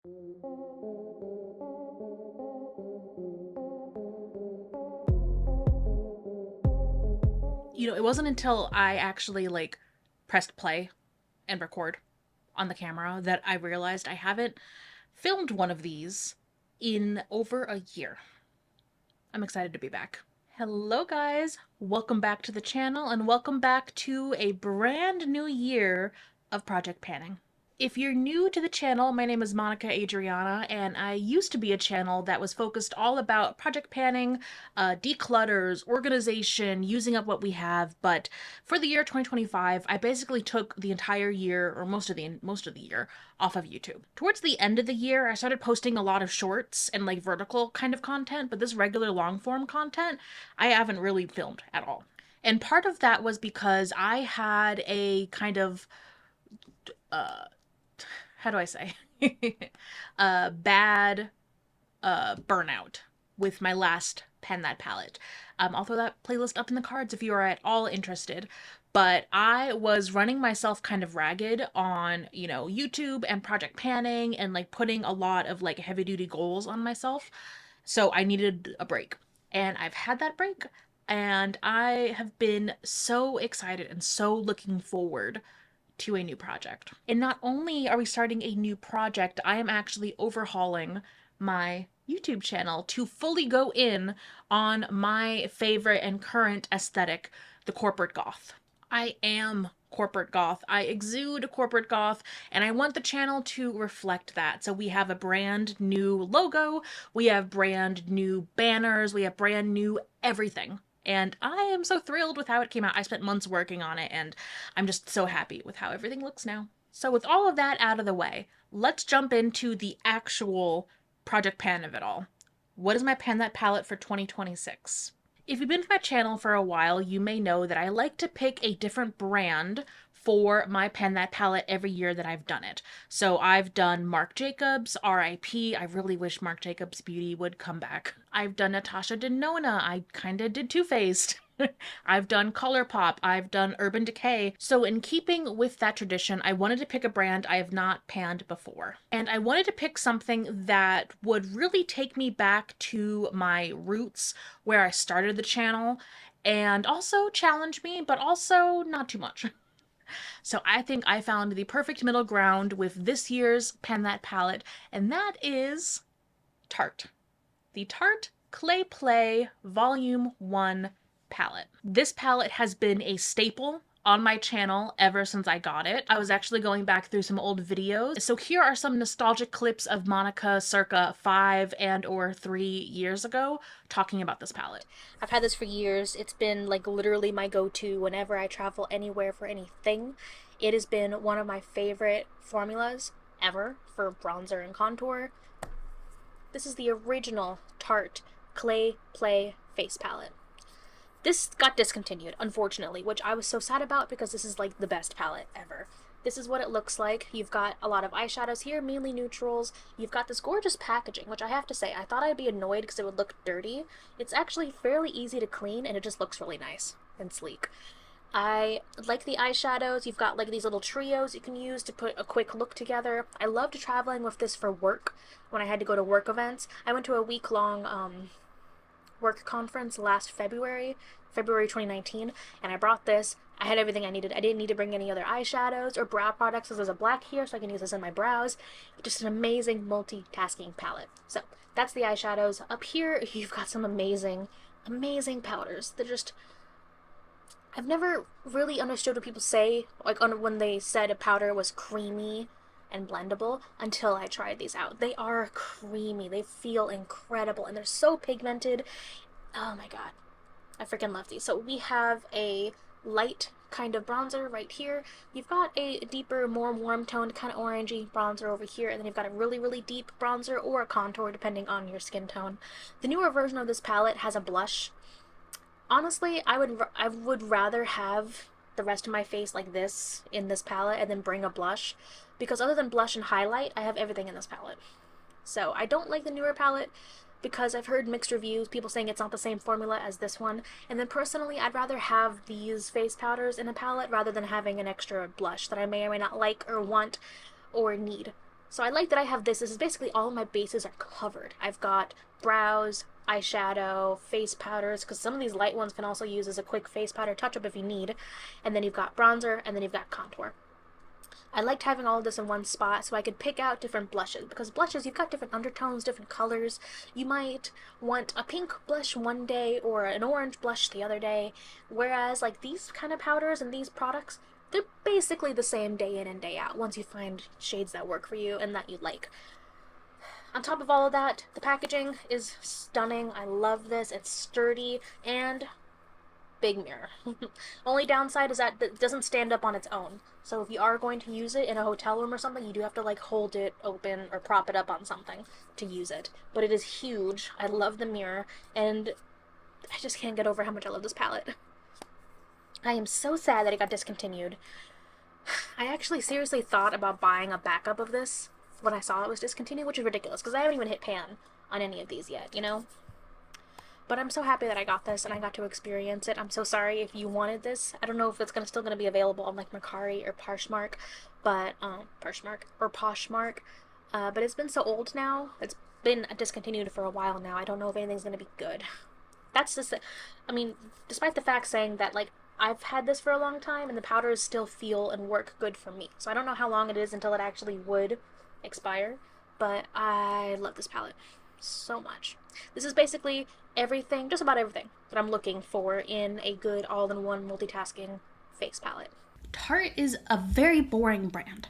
It wasn't until I actually pressed play and record on the camera that I realized I haven't filmed one of these in over a year. I'm excited to be back. Hello guys, welcome back to the channel and welcome back to a brand new year of project panning. If you're new to the channel, my name is Monica Adrianna, and I used to be a channel that was focused all about project panning, declutters, organization, using up what we have. But for the year 2025, I basically took the entire year, or most of the year, off of YouTube. Towards the end of the year, I started posting a lot of shorts and vertical kind of content, but this regular long form content, I haven't really filmed at all. And part of that was because I had a kind of how do I say, bad burnout with my last Pen That palette. I'll throw that playlist up in the cards if you are at all interested. But I was running myself kind of ragged on, YouTube and project panning and putting a lot of heavy duty goals on myself. So I needed a break. And I've had that break. And I have been so excited and so looking forward to a new project. And not only are we starting a new project, I am actually overhauling my YouTube channel to fully go in on my favorite and current aesthetic, the corporate goth. I am corporate goth. I exude corporate goth, and I want the channel to reflect that. So we have a brand new logo, we have brand new banners, we have brand new everything. And I am so thrilled with how it came out. I spent months working on it, and I'm just so happy with how everything looks now. So with all of that out of the way, let's jump into the actual project pan of it all. What is my Pan That palette for 2026? If you've been to my channel for a while, you may know that I like to pick a different brand for my Pen That palette every year that I've done it. So I've done Marc Jacobs, RIP. I really wish Marc Jacobs Beauty would come back. I've done Natasha Denona. I kinda did Too Faced. I've done ColourPop, I've done Urban Decay. So in keeping with that tradition, I wanted to pick a brand I have not panned before. And I wanted to pick something that would really take me back to my roots, where I started the channel, and also challenge me, but also not too much. So I think I found the perfect middle ground with this year's Pan That palette, and that is Tarte. The Tarte Clay Play Volume 1 palette. This palette has been a staple on my channel ever since I got it. I was actually going back through some old videos. So here are some nostalgic clips of Monica circa 5 and or 3 years ago talking about this palette. I've had this for years. It's been literally my go-to whenever I travel anywhere for anything. It has been one of my favorite formulas ever for bronzer and contour. This is the original Tarte Clay Play face palette. This got discontinued, unfortunately, which I was so sad about because this is the best palette ever. This is what it looks like. You've got a lot of eyeshadows here, mainly neutrals. You've got this gorgeous packaging, which I have to say, I thought I'd be annoyed because it would look dirty. It's actually fairly easy to clean, and it just looks really nice and sleek. I like the eyeshadows. You've got these little trios you can use to put a quick look together. I loved traveling with this for work when I had to go to work events. I went to a week-long work conference last February 2019, and I brought this. I had everything I needed. I didn't need to bring any other eyeshadows or brow products, as there's a black here, so I can use this in my brows. Just an amazing multitasking palette. So that's the eyeshadows. Up here, you've got some amazing powders. They're just... I've never really understood what people say, when they said a powder was creamy and blendable, until I tried these out. They are creamy, they feel incredible, and they're so pigmented. Oh my god, I freaking love these. So we have a light kind of bronzer right here. You've got a deeper, more warm toned kind of orangey bronzer over here, and then you've got a really, really deep bronzer or a contour depending on your skin tone. The newer version of this palette has a blush. Honestly, I would rather have the rest of my face like this in this palette and then bring a blush, because other than blush and highlight, I have everything in this palette. So I don't like the newer palette because I've heard mixed reviews, people saying it's not the same formula as this one, and then personally I'd rather have these face powders in a palette rather than having an extra blush that I may or may not like or want or need. So I like that I have this. This is basically all of my bases are covered. I've got brows, eyeshadow, face powders, because some of these light ones can also use as a quick face powder touch-up if you need. And then you've got bronzer, and then you've got contour. I liked having all of this in one spot so I could pick out different blushes, because blushes, you've got different undertones, different colors. You might want a pink blush one day or an orange blush the other day, whereas like these kind of powders and these products, they're basically the same day in and day out once you find shades that work for you and that you like. On top of all of that, the packaging is stunning. I love this. It's sturdy and big mirror. Only downside is that it doesn't stand up on its own. So if you are going to use it in a hotel room or something, you do have to like hold it open or prop it up on something to use it. But it is huge. I love the mirror, and I just can't get over how much I love this palette. I am so sad that it got discontinued. I actually seriously thought about buying a backup of this when I saw it was discontinued, which is ridiculous because I haven't even hit pan on any of these yet, you know? But I'm so happy that I got this and I got to experience it. I'm so sorry if you wanted this. I don't know if it's still gonna be available on like Mercari or Poshmark, but but it's been so old now. It's been discontinued for a while now. I don't know if anything's gonna be good. That's just it. I mean, despite the fact saying that like I've had this for a long time and the powders still feel and work good for me. So I don't know how long it is until it actually would expire, but I love this palette so much. This is basically everything, just about everything that I'm looking for in a good all-in-one multitasking face palette. Tarte is a very boring brand,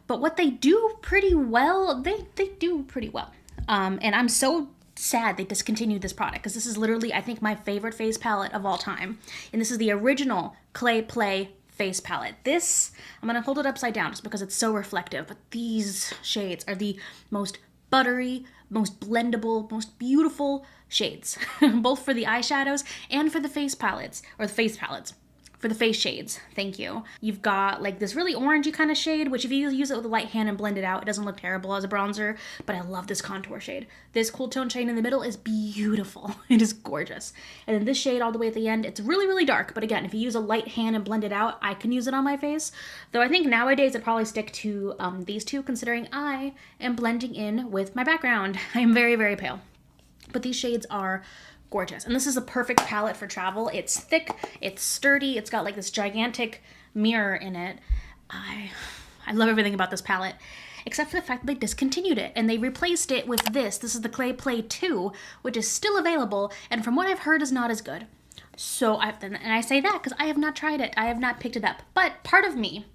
but what they do pretty well, they do pretty well. And I'm so sad they discontinued this product because this is literally, I think, my favorite face palette of all time. And this is the original Clay Play face palette. This, I'm going to hold it upside down just because it's so reflective, but these shades are the most buttery, most blendable, most beautiful shades, both for the eyeshadows and for the face palettes, or the face palettes. For the face shades, thank you. You've got like this really orangey kind of shade, which if you use it with a light hand and blend it out, it doesn't look terrible as a bronzer, but I love this contour shade. This cool tone shade in the middle is beautiful. It is gorgeous. And then this shade all the way at the end, it's really, really dark, but again, if you use a light hand and blend it out, I can use it on my face. Though I think nowadays I'd probably stick to these two, considering I am blending in with my background. I am very, very pale. But these shades are gorgeous. And this is a perfect palette for travel. It's thick, it's sturdy, it's got like this gigantic mirror in it. I love everything about this palette, except for the fact that they discontinued it and they replaced it with this. This is the Clay Play 2, which is still available, and from what I've heard is not as good. So and I say that because I have not tried it. I have not picked it up. But part of me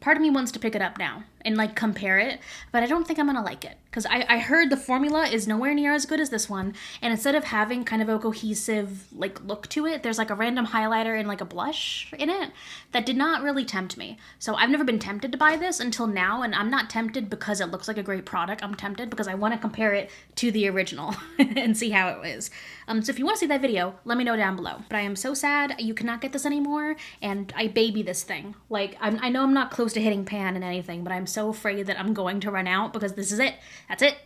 wants to pick it up now and like compare it, but I don't think I'm gonna like it because I heard the formula is nowhere near as good as this one, and instead of having kind of a cohesive like look to it, there's like a random highlighter and like a blush in it that did not really tempt me. So I've never been tempted to buy this until now, and I'm not tempted because it looks like a great product. I'm tempted because I want to compare it to the original and see how it is. So if you want to see that video, let me know down below. But I am so sad you cannot get this anymore, and I baby this thing. Like I know I'm not close to hitting pan and anything, but I'm so afraid that I'm going to run out because this is it. That's it.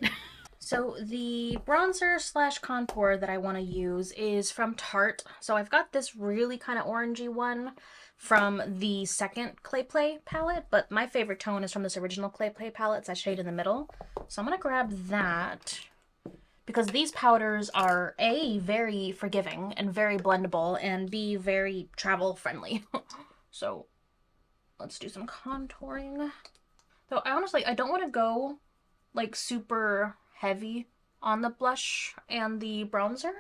So the bronzer slash contour that I want to use is from Tarte. So I've got this really kind of orangey one from the second Clay Play palette, but my favorite tone is from this original Clay Play palette. It's that shade in the middle. So I'm going to grab that because these powders are A, very forgiving and very blendable, and B, very travel friendly. So let's do some contouring. Though I don't want to go like super heavy on the blush and the bronzer.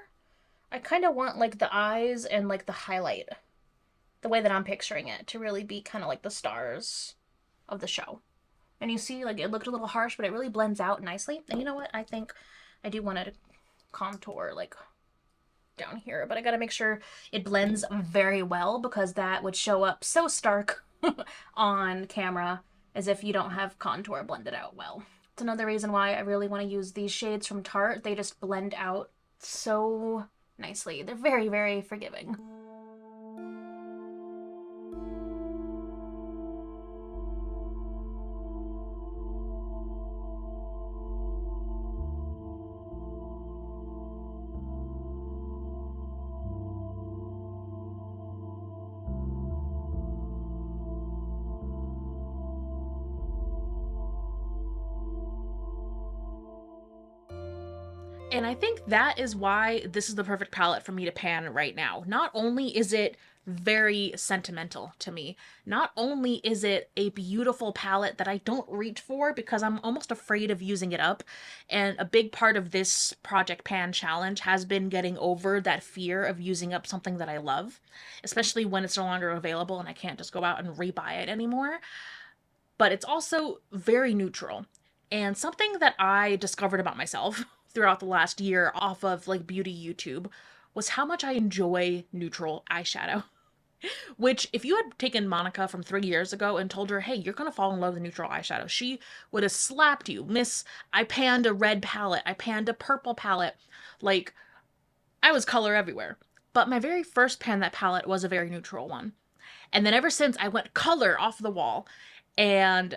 I kind of want like the eyes and like the highlight, the way that I'm picturing it, to really be kind of like the stars of the show. And you see, like, it looked a little harsh, but it really blends out nicely. And you know what? I think I do want to contour like down here, but I gotta make sure it blends very well because that would show up so stark on camera as if you don't have contour blended out well. It's another reason why I really want to use these shades from Tarte. They just blend out so nicely. They're very, very forgiving. And I think that is why this is the perfect palette for me to pan right now. Not only is it very sentimental to me, not only is it a beautiful palette that I don't reach for because I'm almost afraid of using it up, and a big part of this Project Pan challenge has been getting over that fear of using up something that I love, especially when it's no longer available and I can't just go out and rebuy it anymore. But it's also very neutral. And something that I discovered about myself throughout the last year off of like beauty YouTube was how much I enjoy neutral eyeshadow. Which, if you had taken Monica from 3 years ago and told her, hey, you're gonna fall in love with neutral eyeshadow, she would have slapped you. Miss, I panned a red palette, I panned a purple palette. Like, I was color everywhere. But my very first pan that palette was a very neutral one. And then ever since, I went color off the wall. And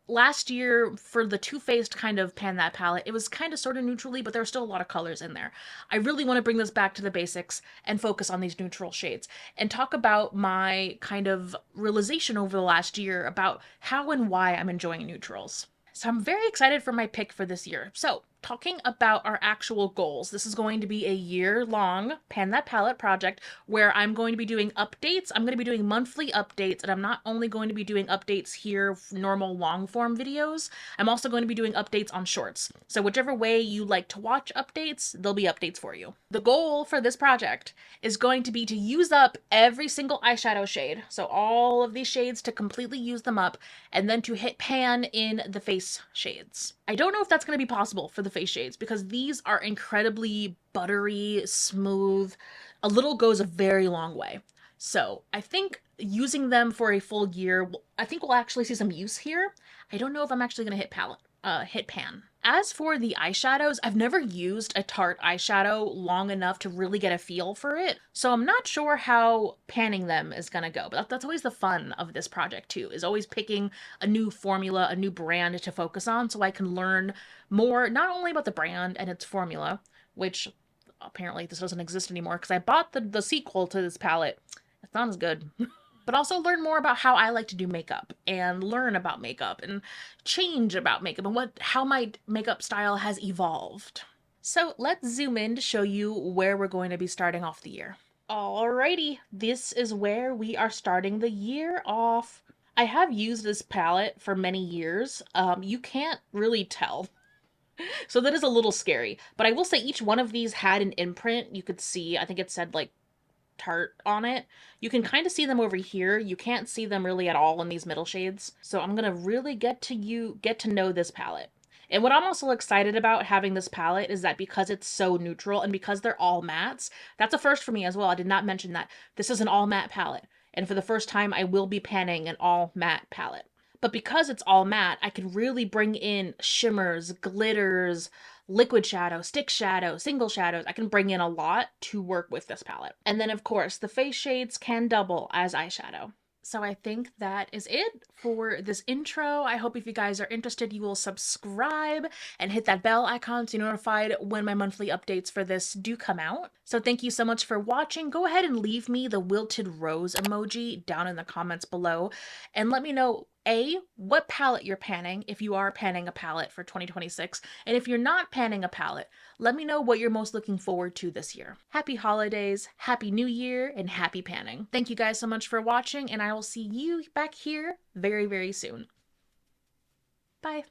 last year for the Too Faced kind of pan that palette, it was kind of sort of neutrally, but there were still a lot of colors in there. I really want to bring this back to the basics and focus on these neutral shades and talk about my kind of realization over the last year about how and why I'm enjoying neutrals. So I'm very excited for my pick for this year. So talking about our actual goals, this is going to be a year-long Pan That Palette project where I'm going to be doing updates. I'm going to be doing monthly updates, and I'm not only going to be doing updates here, normal long-form videos, I'm also going to be doing updates on shorts. So whichever way you like to watch updates, there'll be updates for you. The goal for this project is going to be to use up every single eyeshadow shade, so all of these shades to completely use them up, and then to hit pan in the face shades. I don't know if that's going to be possible for the face shades because these are incredibly buttery, smooth. A little goes a very long way. So I think using them for a full year, I think we'll actually see some use here. I don't know if I'm actually going to hit pan. As for the eyeshadows, I've never used a Tarte eyeshadow long enough to really get a feel for it, so I'm not sure how panning them is gonna go, but that's always the fun of this project too, is always picking a new formula, a new brand to focus on so I can learn more, not only about the brand and its formula, which apparently this doesn't exist anymore because I bought the sequel to this palette. It's not as good. But also learn more about how I like to do makeup and learn about makeup and change about makeup and how my makeup style has evolved. So let's zoom in to show you where we're going to be starting off the year. Alrighty, this is where we are starting the year off. I have used this palette for many years. You can't really tell. So that is a little scary, but I will say each one of these had an imprint. You could see, I think it said like Tarte on it. You can kind of see them over here. You can't see them really at all in these middle shades. So I'm gonna really get to know this palette. And what I'm also excited about having this palette is that because it's so neutral and because they're all mattes, that's a first for me as well. I did not mention that. This is an all matte palette. And for the first time, I will be panning an all matte palette. But because it's all matte, I can really bring in shimmers, glitters, liquid shadow, stick shadow, single shadows. I can bring in a lot to work with this palette. And then of course, the face shades can double as eyeshadow. So I think that is it for this intro. I hope if you guys are interested, you will subscribe and hit that bell icon to be notified when my monthly updates for this do come out. So thank you so much for watching. Go ahead and leave me the wilted rose emoji down in the comments below and let me know what palette you're panning if you are panning a palette for 2026. And if you're not panning a palette, let me know what you're most looking forward to this year. Happy holidays, happy new year, and happy panning. Thank you guys so much for watching, and I will see you back here very, very soon. Bye.